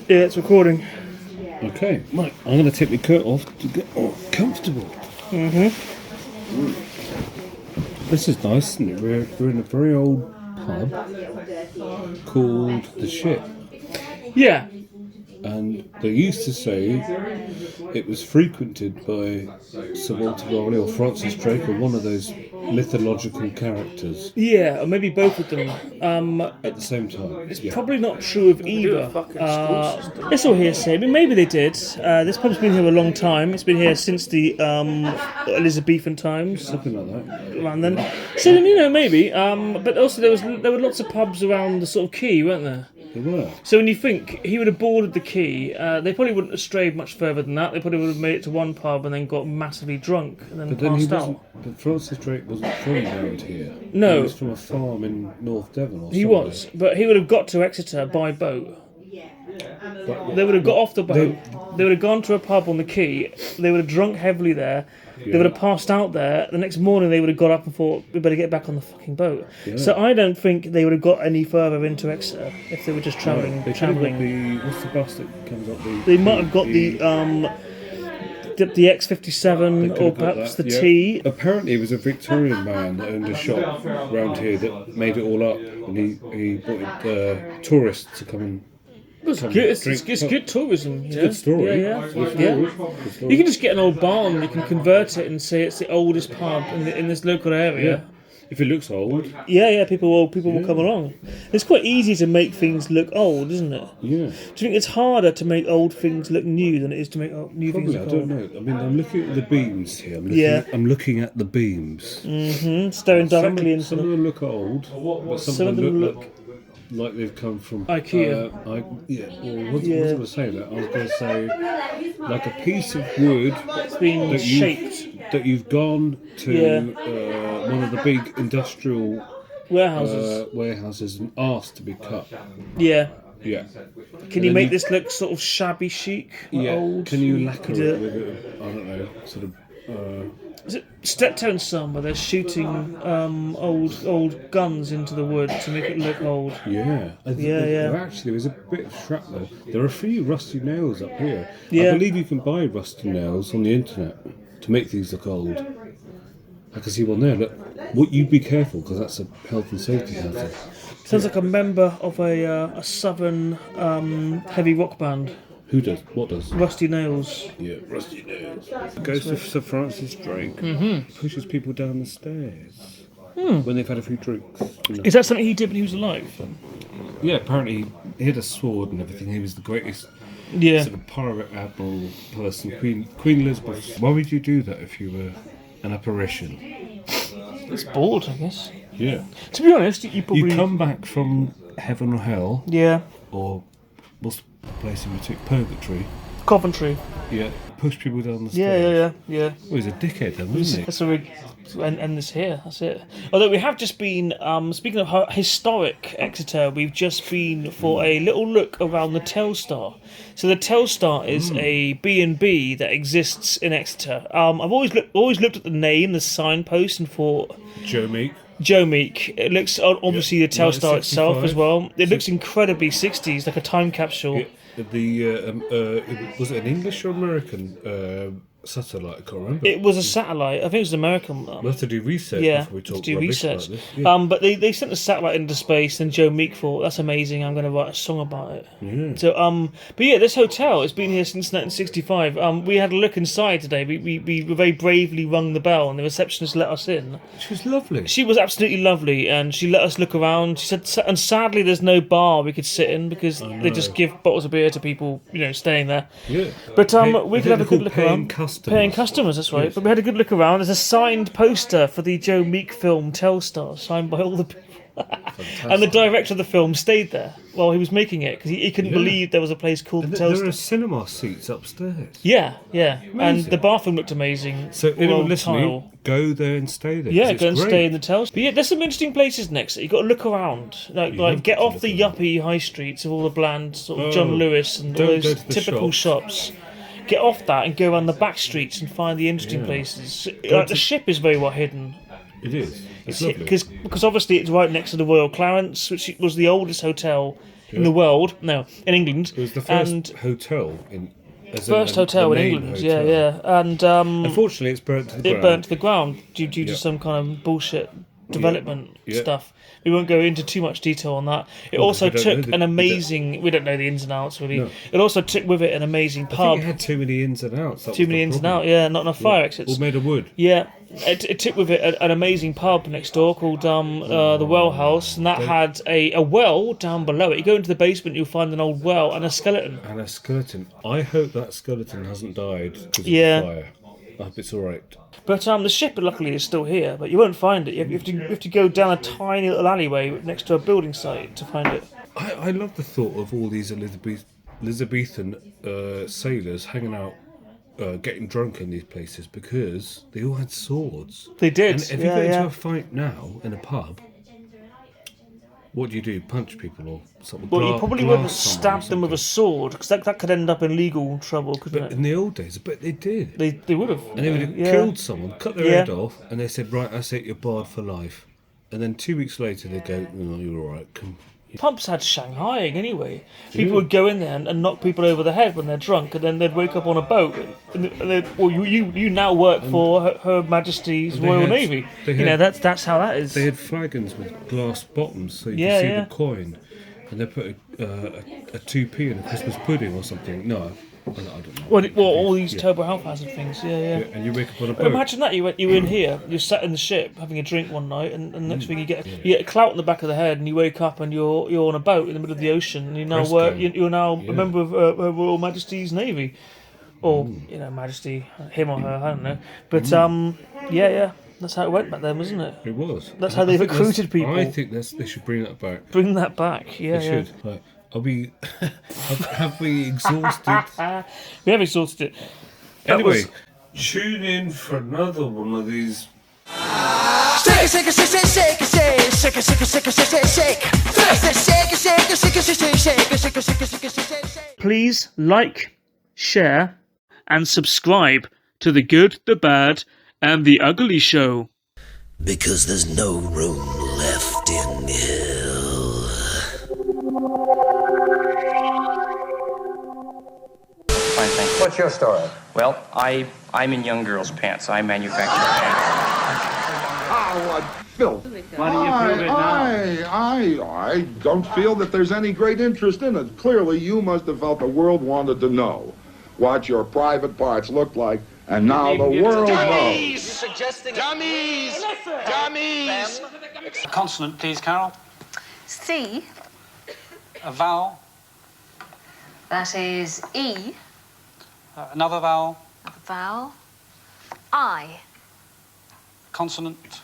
Yeah, it's recording. Okay, right, I'm going to take my coat off to get more comfortable. This is nice, isn't it? We're in a very old pub called The Ship. Yeah. And they used to say it was frequented by Sir Walter Raleigh or Francis Drake or one of those mythological characters Yeah, or maybe both of them. at the same time. It's probably not true of either. It's all hearsay. I mean, maybe they did. This pub's been here a long time. It's been here since the Elizabethan times. Something like that. Around then. So, maybe. But also there were lots of pubs around the sort of quay, weren't there? They were. So when you think he would have boarded the quay, they probably wouldn't have strayed much further than that. They probably would have made it to one pub and then got massively drunk and then passed out. But Francis Drake wasn't from around here. No. He was from a farm in North Devon or something. He was, but he would have got to Exeter by boat. They would have got off the boat, they would have gone to a pub on the quay, they would have drunk heavily there, they would have passed out there, the next morning they would have got up and thought, we better get back on the fucking boat. Yeah. So I don't think they would have got any further into Exeter if they were just travelling. What's the bus that comes up the... They might have got the X57 or perhaps the T. Apparently it was a Victorian man that owned a shop around here that made it all up, and he brought tourists to come and... It's good tourism. It's a good story. Yeah. You can just get an old barn, you can convert it and say it's the oldest pub in this local area. Yeah. If it looks old. Yeah, people will come along. It's quite easy to make things look old, isn't it? Yeah. Do you think it's harder to make old things look new than it is to make new things look old? I don't know. I mean, I'm looking at the beams here. I'm looking at the beams. Staring directly into them. Some of them look old, but some of them look like they've come from IKEA. I was going to say that. I was going to say like a piece of wood that's been shaped. That you've gone to one of the big industrial warehouses and asked to be cut. Yeah. Yeah. Can you make this look sort of shabby chic? Yeah. Old? Can you lacquer it with I don't know, sort of. Is it Steptoe and Son where they're shooting old guns into the wood to make it look old? Yeah. Actually, there's a bit of shrapnel. There are a few rusty nails up here. Yeah. I believe you can buy rusty nails on the internet to make these look old. I can see one there. Look, you be careful because that's a health and safety hazard. Sounds like a member of a southern heavy rock band. Who does? What does? Rusty Nails. Yeah, Rusty Nails. Goes to Sir Francis Drake. Pushes people down the stairs when they've had a few drinks. Is that something he did when he was alive? Yeah, apparently he had a sword and everything. He was the greatest sort of pirate admiral person. Queen Elizabeth. Why would you do that if you were an apparition? It's bored, I guess. Yeah. To be honest, you probably... You come back from heaven or hell. Yeah. Or what's the place in particular? Purgatory. Coventry. Yeah. Push people down the stairs. Yeah. Well, he's a dickhead then, wasn't he? That's where we end this here. That's it. Although we have just been, speaking of historic Exeter, we've just been for a little look around the Telstar. So the Telstar is a B&B that exists in Exeter. I've always looked at the name, the signpost, and thought... Joe Meek. It looks obviously the Telstar itself as well. It looks incredibly 60s, like a time capsule. Was it an English or American satellite? I can't remember. It was a satellite. I think it was an American one. We'll have to do research before we talk rubbish about this. Yeah. But they sent the satellite into space, and Joe Meek thought, that's amazing, I'm going to write a song about it. Yeah. So, but yeah, this hotel has been here since 1965. We had a look inside today. We very bravely rung the bell, and the receptionist let us in. She was lovely. She was absolutely lovely, and she let us look around. She said, and sadly, there's no bar we could sit in because they just give bottles of beer to people, staying there. Yeah. But we could have a good look around. Paying customers, that's right. Yes. But we had a good look around. There's a signed poster for the Joe Meek film Telstar, signed by all the people. And the director of the film stayed there while he was making it because he couldn't believe there was a place called the Telstar. There are cinema seats upstairs. Yeah. Amazing. And the bathroom looked amazing. So anyone listening, go there and stay there. Yeah, go and stay in the Telstar. But yeah, there's some interesting places next. You've got to look around. Like get off the yuppie high streets of all the bland sort of John Lewis and all those typical shops. Get off that and go around the back streets and find the interesting places. The ship is very well hidden. It is. It's lovely. Because obviously it's right next to the Royal Clarence, which was the oldest hotel in the world. No, in England. It was the first hotel in. First hotel in England, hotel. yeah. And unfortunately, it's burnt to the ground. it burnt to the ground due to some kind of bullshit development stuff. We won't go into too much detail on that. It also took an amazing. We don't know the ins and outs really. No. It also took with it an amazing pub. I think it had too many ins and outs. Too many ins and outs. Yeah, not enough fire exits. All made of wood. Yeah. It took with it an amazing pub next door called the Well House, and that had a well down below it. You go into the basement, you'll find an old well and a skeleton. I hope that skeleton hasn't died because of the fire. I hope it's all right. But the ship, luckily, is still here, but you won't find it. You have to go down a tiny little alleyway next to a building site to find it. I love the thought of all these Elizabethan sailors hanging out, getting drunk in these places because they all had swords. They did. And if you go into a fight now in a pub, what do? Punch people or something? Well, you probably wouldn't stab them with a sword because that could end up in legal trouble, couldn't it? In the old days, but they did. They would have. And they would have killed someone, cut their head off, and they said, right, that's it, you're barred for life. And then 2 weeks later, they go, no, you're all right, come. Pubs had Shanghaiing anyway. People would go in there and knock people over the head when they're drunk, and then they'd wake up on a boat. And you now work for Her Majesty's Royal Navy. That's how that is. They had flagons with glass bottoms, so you could see the coin, and they put a 2p in a Christmas pudding or something. No, I don't know. Well, all these turbo health hazard things. Yeah. And you wake up on a boat. Imagine that you were in here, you're sat in the ship having a drink one night, and the next thing you get a clout in the back of the head, and you wake up and you're on a boat in the middle of the ocean, and you're now a member of Her Royal Majesty's Navy, or Majesty, him or her, I don't know. But that's how it went back then, wasn't it? It was. That's how they recruited people. I think they should bring that back. Bring that back, yeah. They should. Right. Have we exhausted? We have exhausted it. Anyway, tune in for another one of these. Please like, share, and subscribe to The Good, the Bad, and The Ugly Show. Because there's no room left in hell. Fine, thank you. What's your story? Well, I'm in young girls' pants. I manufacture pants. Oh, what filth. Why do you feel it now? I don't feel that there's any great interest in it. Clearly, you must have felt the world wanted to know what your private parts look like, and now the world knows. Dummies! Dummies! A consonant, please, Carol. C. A vowel. That is E. Another vowel. Another vowel. I. Consonant.